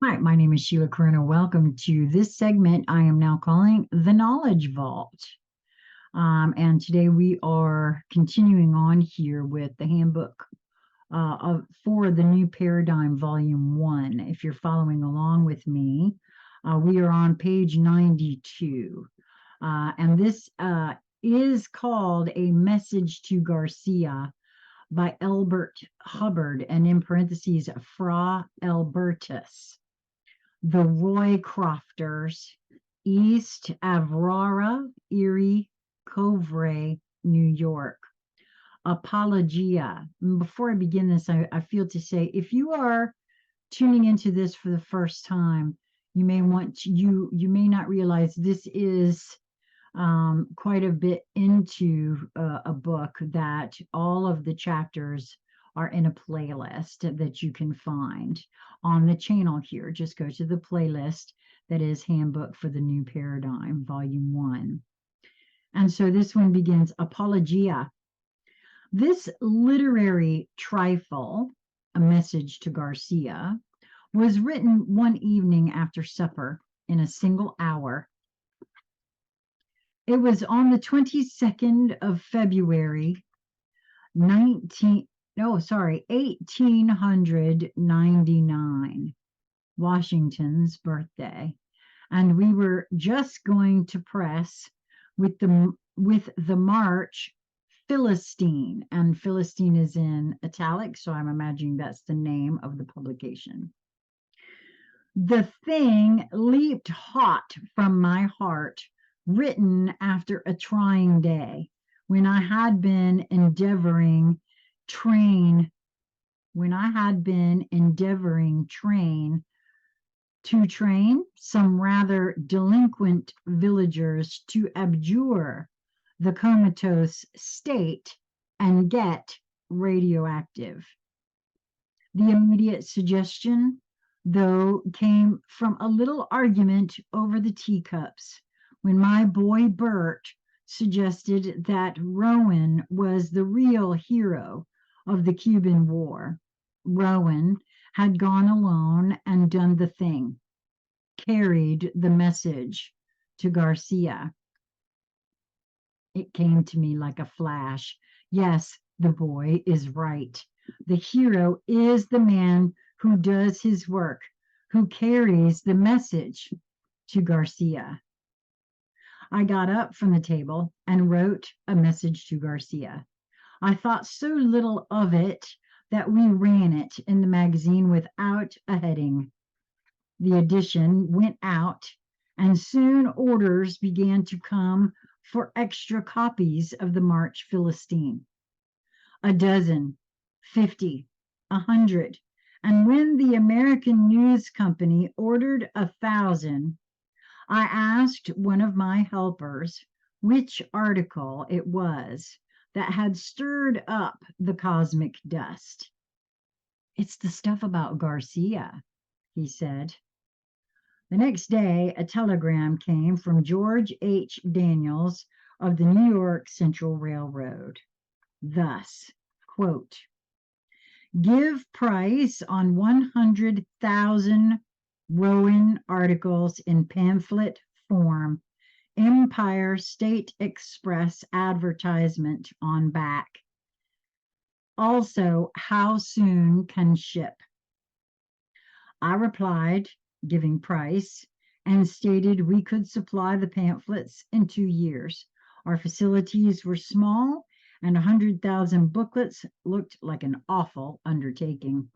Hi, my name is Sheila Corona. Welcome to this segment I am now calling the Knowledge Vault. And today we are continuing on here with the handbook for the New Paradigm, Volume 1. If you're following along with me, we are on page 92. And this is called A Message to Garcia by Elbert Hubbard, and in parentheses, Fra Albertus. The Roycrofters, East Aurora, Erie, Covray, New York. Apologia. Before I begin this, I feel to say, if you are tuning into this for the first time, you may may not realize this is quite a bit into a book, that all of the chapters are in a playlist that you can find on the channel here. Just go to the playlist that is Handbook for the New Paradigm, Volume 1. And so this one begins, Apologia. This literary trifle, A Message to Garcia, was written one evening after supper in a single hour. It was on the 22nd of February, 1899, Washington's birthday, and we were just going to press with the March Philistine, and Philistine is in italics, so I'm imagining that's the name of the publication. The thing leaped hot from my heart, written after a trying day, when I had been endeavoring train some rather delinquent villagers to abjure the comatose state and get radioactive. The immediate suggestion, though, came from a little argument over the teacups, when my boy Bert suggested that Rowan was the real hero of the Cuban War. Rowan had gone alone and done the thing, carried the message to Garcia. It came to me like a flash. Yes, the boy is right. The hero is the man who does his work, who carries the message to Garcia. I got up from the table and wrote a message to Garcia. I thought so little of it that we ran it in the magazine without a heading. The edition went out, and soon orders began to come for extra copies of the March Philistine. A dozen, 50, 100, and when the American News Company ordered 1,000, I asked one of my helpers which article it was that had stirred up the cosmic dust. It's the stuff about Garcia, he said. The next day, a telegram came from George H. Daniels of the New York Central Railroad. Thus, quote, give price on 100,000 Rowan articles in pamphlet form, Empire State Express advertisement on back. Also, how soon can ship? I replied, giving price, and stated we could supply the pamphlets in 2 years. Our facilities were small, and 100,000 booklets looked like an awful undertaking.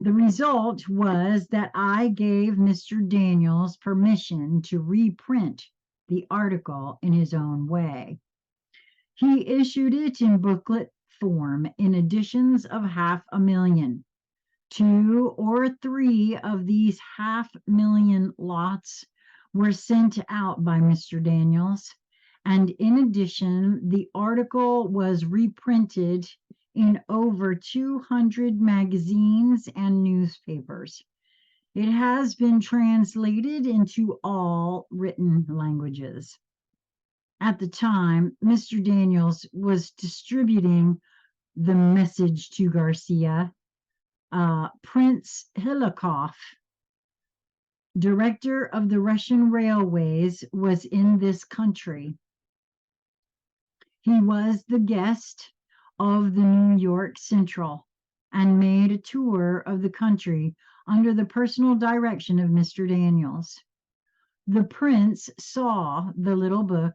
The result was that I gave Mr. Daniels permission to reprint the article in his own way. He issued it in booklet form in editions of 500,000. 2 or 3 of these 500,000 lots were sent out by Mr. Daniels, and in addition, the article was reprinted in over 200 magazines and newspapers. It has been translated into all written languages. At the time, Mr. Daniels was distributing the message to Garcia. Prince Hilikoff director of the Russian railways, was in this country. He was the guest of the New York Central and made a tour of the country under the personal direction of Mr. Daniels. The prince saw the little book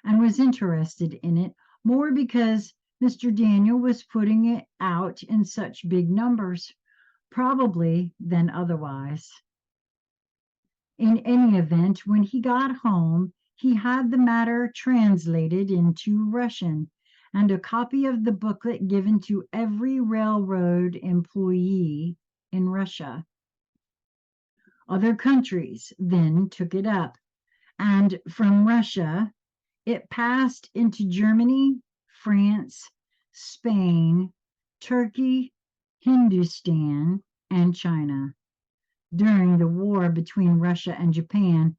and was interested in it more because Mr. Daniel was putting it out in such big numbers, probably, than otherwise. In any event, when he got home, he had the matter translated into Russian and a copy of the booklet given to every railroad employee in Russia. Other countries then took it up, and from Russia it passed into Germany, France, Spain, Turkey, Hindustan, and China. During the war between Russia and Japan,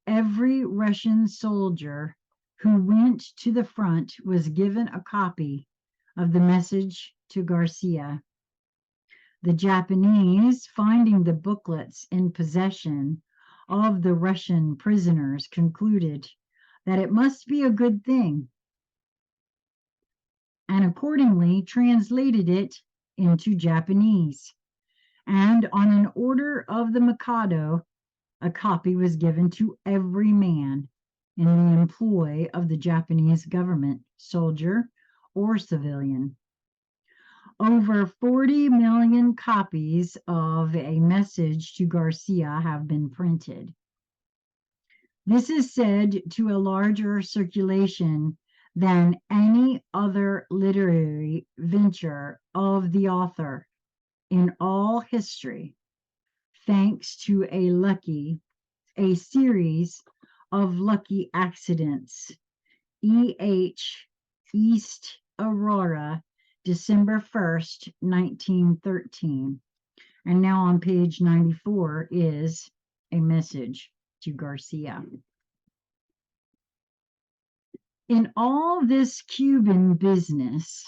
every Russian soldier who went to the front was given a copy of the message to Garcia. The Japanese, finding the booklets in possession of the Russian prisoners, concluded that it must be a good thing, and accordingly translated it into Japanese. And on an order of the Mikado, a copy was given to every man in the employ of the Japanese government, soldier or civilian. Over 40 million copies of A Message to Garcia have been printed. This is said to a larger circulation than any other literary venture of the author in all history, thanks to a series of lucky accidents. E.H. East Aurora, December 1st, 1913. And now on page 94 is A Message to Garcia. In all this Cuban business,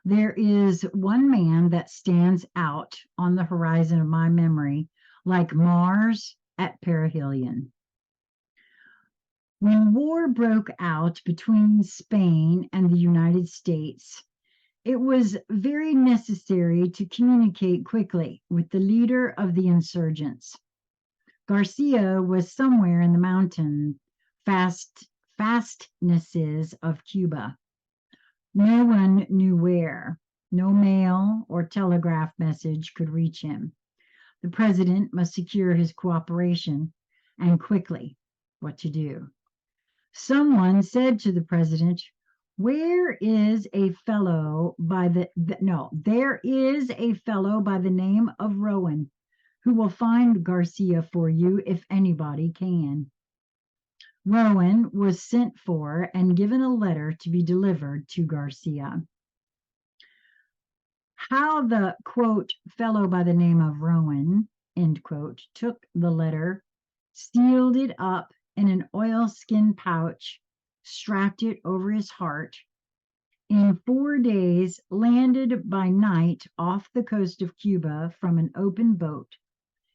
there is one man that stands out on the horizon of my memory like Mars at perihelion. When war broke out between Spain and the United States, it was very necessary to communicate quickly with the leader of the insurgents. Garcia was somewhere in the mountain fastnesses of Cuba. No one knew where. No mail or telegraph message could reach him. The president must secure his cooperation, and quickly. What to do? Someone said to the president, there is a fellow by the name of Rowan who will find Garcia for you if anybody can. Rowan was sent for and given a letter to be delivered to Garcia. How the, quote, fellow by the name of Rowan, end quote, took the letter, sealed it up in an oilskin pouch, strapped it over his heart, in 4 days landed by night off the coast of Cuba from an open boat,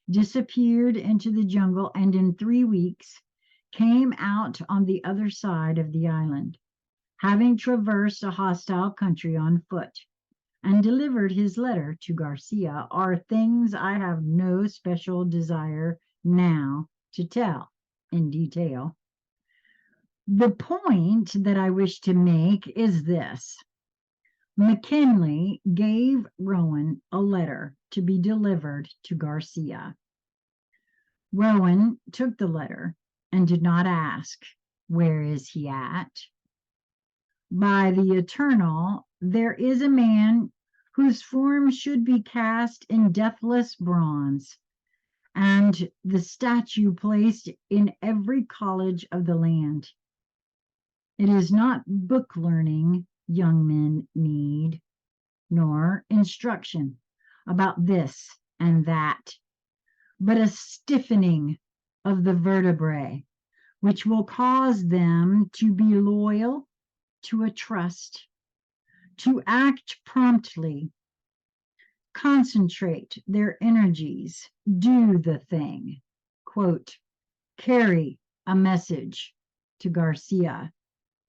disappeared into the jungle, and in 3 weeks came out on the other side of the island, having traversed a hostile country on foot, and delivered his letter to Garcia, are things I have no special desire now to tell in detail. The point that I wish to make is this. McKinley gave Rowan a letter to be delivered to Garcia. Rowan took the letter and did not ask, where is he at? By the eternal, there is a man whose form should be cast in deathless bronze, and the statue placed in every college of the land. It is not book learning young men need, nor instruction about this and that, but a stiffening of the vertebrae, which will cause them to be loyal to a trust, to act promptly, concentrate their energies, do the thing quote, carry a message to Garcia,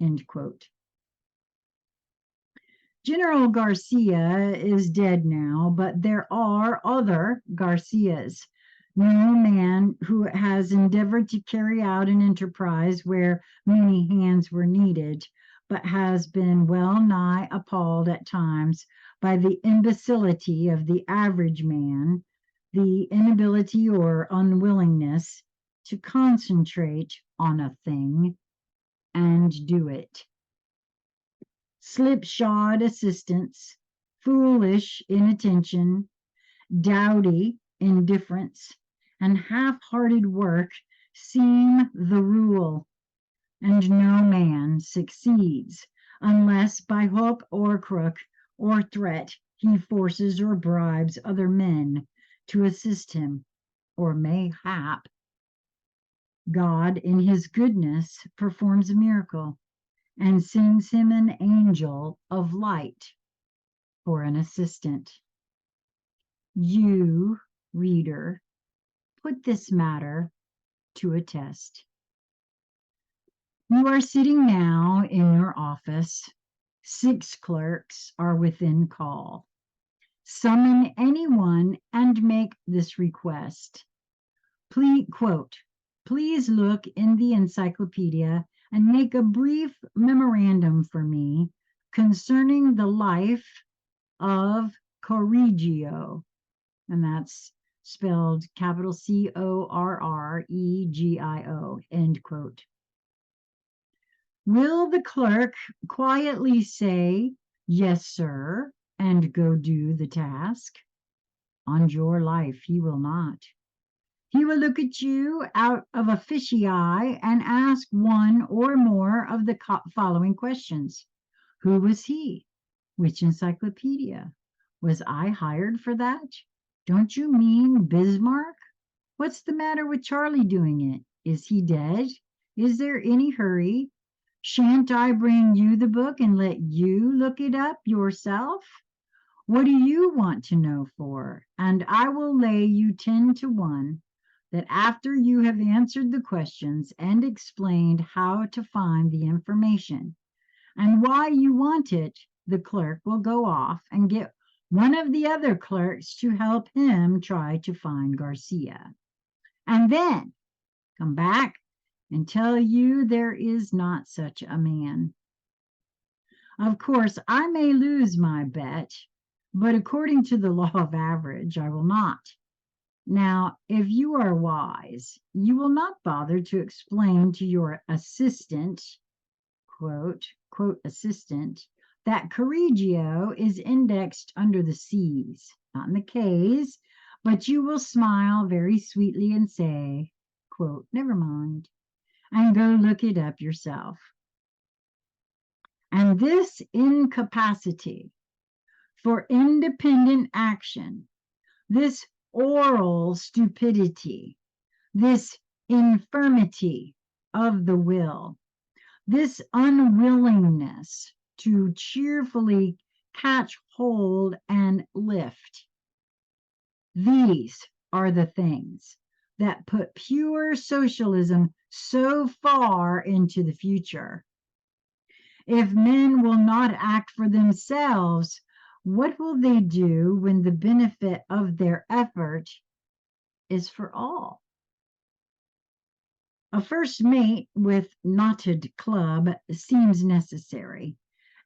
end quote. General Garcia is dead now, but there are other Garcias. No man who has endeavored to carry out an enterprise where many hands were needed, but has been well nigh appalled at times by the imbecility of the average man, the inability or unwillingness to concentrate on a thing and do it. Slipshod assistance, foolish inattention, dowdy indifference, and half-hearted work seem the rule, and no man succeeds unless by hook or crook or threat he forces or bribes other men to assist him, or mayhap God in his goodness performs a miracle and sends him an angel of light for an assistant. You, reader, put this matter to a test. You are sitting now in your office. 6 clerks are within call. Summon anyone and make this request. Please, quote, please look in the encyclopedia and make a brief memorandum for me concerning the life of Correggio, and that's spelled capital Corregio, end quote. Will the clerk quietly say, yes, sir, and go do the task? On your life, he will not. He will look at you out of a fishy eye and ask one or more of the following questions. Who was he? Which encyclopedia? Was I hired for that? Don't you mean Bismarck? What's the matter with Charlie doing it? Is he dead? Is there any hurry? Shan't I bring you the book and let you look it up yourself? What do you want to know for? And I will lay you 10 to 1 that after you have answered the questions and explained how to find the information and why you want it, the clerk will go off and get one of the other clerks to help him try to find Garcia, and then come back and tell you there is not such a man. Of course, I may lose my bet, but according to the law of average, I will not. Now, if you are wise, you will not bother to explain to your assistant, quote assistant, that Correggio is indexed under the C's, not in the K's, but you will smile very sweetly and say, quote, never mind, and go look it up yourself. And this incapacity for independent action, this oral stupidity, this infirmity of the will, this unwillingness to cheerfully catch hold and lift, these are the things that put pure socialism so far into the future. If men will not act for themselves, what will they do when the benefit of their effort is for all? A first mate with knotted club seems necessary,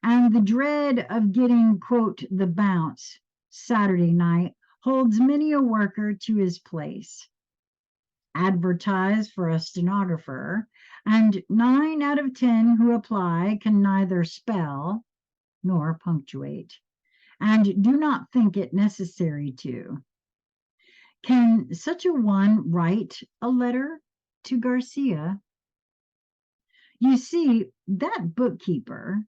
and the dread of getting, quote, the bounce Saturday night holds many a worker to his place. Advertise for a stenographer, and 9 out of 10 who apply can neither spell nor punctuate, and do not think it necessary to. Can such a one write a letter to Garcia? You see, that bookkeeper,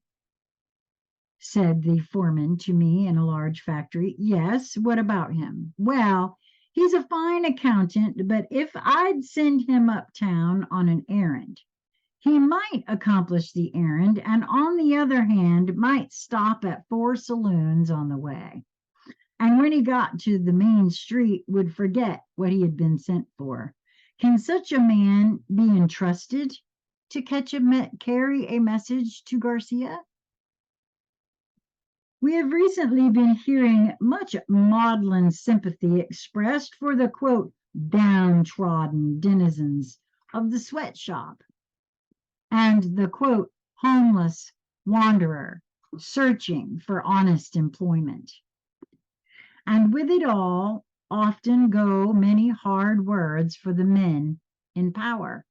said the foreman to me in a large factory. Yes, what about him? Well, he's a fine accountant, but if I'd send him uptown on an errand, he might accomplish the errand, and on the other hand, might stop at 4 saloons on the way. And when he got to the main street, would forget what he had been sent for. Can such a man be entrusted to carry a message to Garcia? We have recently been hearing much maudlin sympathy expressed for the quote, downtrodden denizens of the sweatshop and the quote, homeless wanderer searching for honest employment. And with it all often go many hard words for the men in power.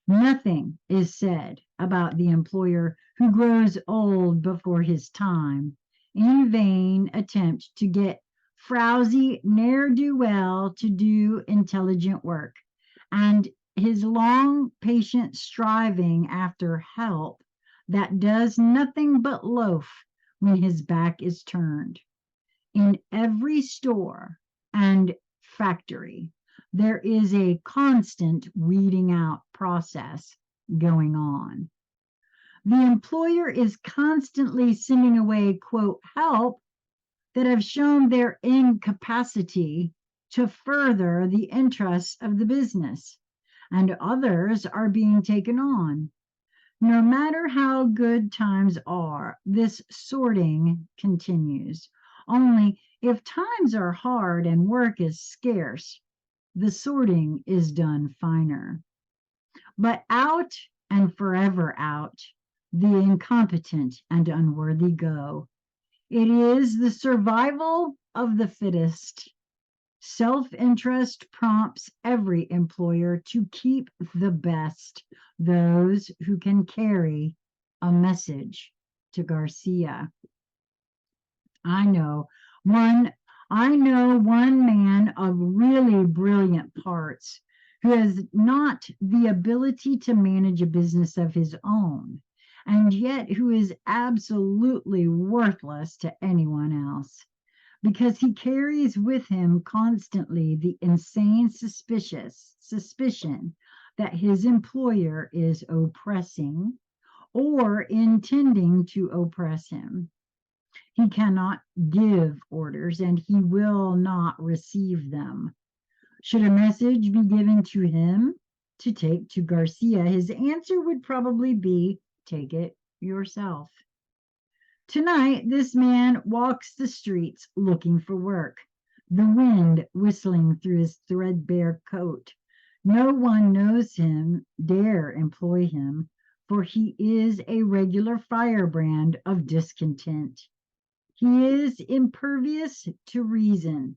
Nothing is said about the employer who grows old before his time, in vain attempt to get frowsy ne'er-do-well to do intelligent work, and his long patient striving after help that does nothing but loaf when his back is turned. In every store and factory, there is a constant weeding out process going on. The employer is constantly sending away, quote, help that have shown their incapacity to further the interests of the business, and others are being taken on. No matter how good times are, this sorting continues. Only if times are hard and work is scarce, the sorting is done finer. But out and forever out, the incompetent and unworthy go. It is the survival of the fittest. Self-interest prompts every employer to keep the best, those who can carry a message to Garcia. I know one man of really brilliant parts who has not the ability to manage a business of his own, and yet who is absolutely worthless to anyone else, because he carries with him constantly the insane suspicion that his employer is oppressing or intending to oppress him. He cannot give orders and he will not receive them. Should a message be given to him to take to Garcia, his answer would probably be, take it yourself. Tonight, this man walks the streets looking for work, the wind whistling through his threadbare coat. No one knows him, dare employ him, for he is a regular firebrand of discontent. He is impervious to reason,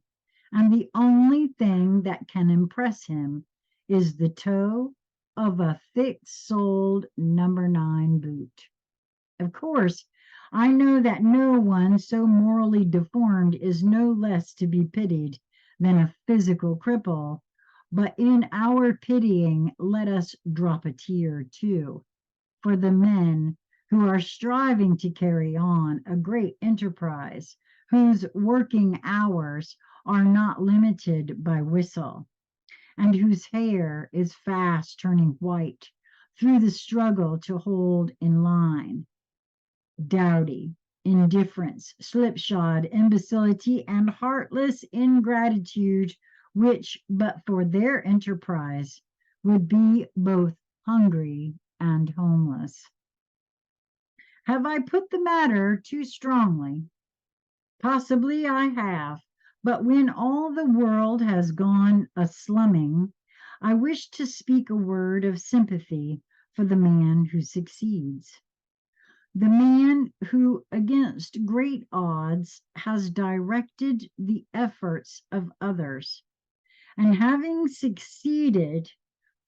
and the only thing that can impress him is the toe of a thick-soled number 9 boot. Of course, I know that no one so morally deformed is no less to be pitied than a physical cripple, but in our pitying, let us drop a tear too, for the men who are striving to carry on a great enterprise, whose working hours are not limited by whistle, and whose hair is fast turning white through the struggle to hold in line. Dowdy, indifference, slipshod imbecility, and heartless ingratitude, which, but for their enterprise, would be both hungry and homeless. Have I put the matter too strongly? Possibly I have, but when all the world has gone a-slumming, I wish to speak a word of sympathy for the man who succeeds. The man who, against great odds, has directed the efforts of others, and having succeeded,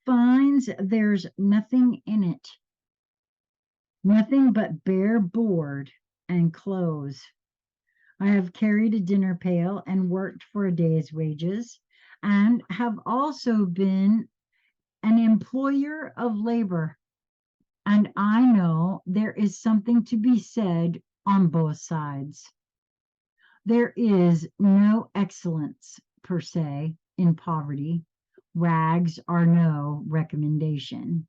finds there's nothing in it, nothing but bare board and clothes. I have carried a dinner pail and worked for a day's wages, and have also been an employer of labor. And I know there is something to be said on both sides. There is no excellence, per se, in poverty. Rags are no recommendation.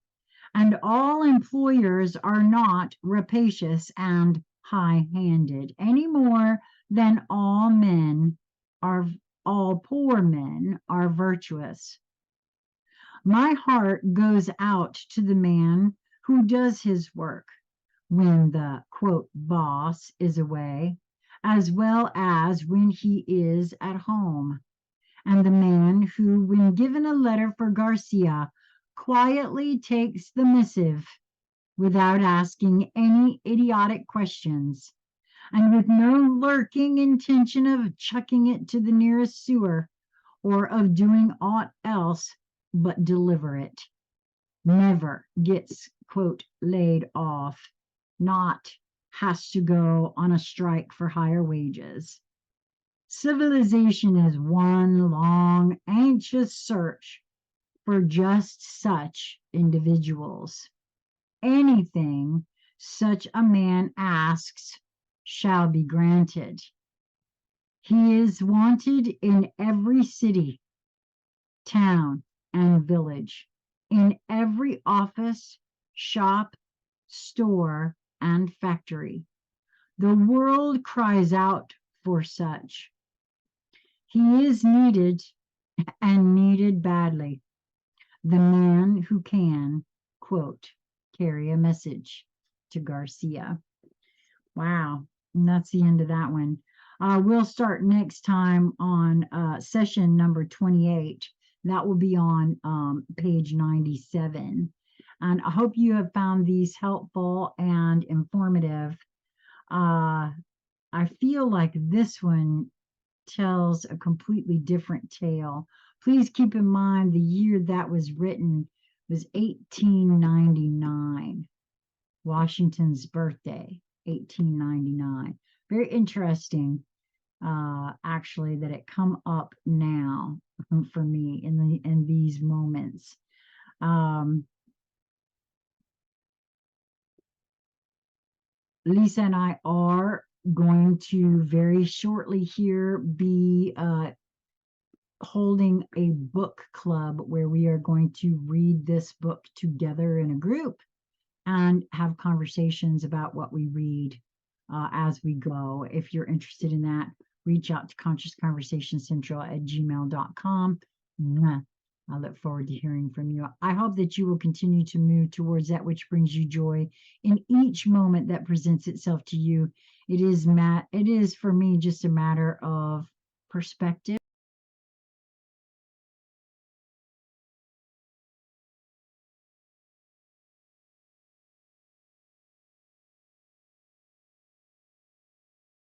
And all employers are not rapacious and high-handed any more than all poor men are virtuous. My heart goes out to the man who does his work when the quote boss is away, as well as when he is at home, and the man who, when given a letter for Garcia, quietly takes the missive without asking any idiotic questions, and with no lurking intention of chucking it to the nearest sewer or of doing aught else but deliver it. Never gets, quote, laid off, not has to go on a strike for higher wages. Civilization is one long, anxious search for just such individuals. Anything such a man asks shall be granted. He is wanted in every city, town, and village, in every office, shop, store, and factory. The world cries out for such. He is needed and needed badly. The man who can, quote, carry a message to Garcia. Wow. And that's the end of that one. We'll start next time on session number 28. That will be on page 97. And I hope you have found these helpful and informative. I feel like this one tells a completely different tale. Please keep in mind the year that was written was 1899, Washington's birthday, 1899. Very interesting, actually, that it come up now for me in these moments. Lisa and I are going to very shortly here be holding a book club where we are going to read this book together in a group and have conversations about what we read as we go. If you're interested in that, reach out to consciousconversationcentral@gmail.com. I look forward to hearing from you. I hope that you will continue to move towards that which brings you joy in each moment that presents itself to you. It is for me just a matter of perspective.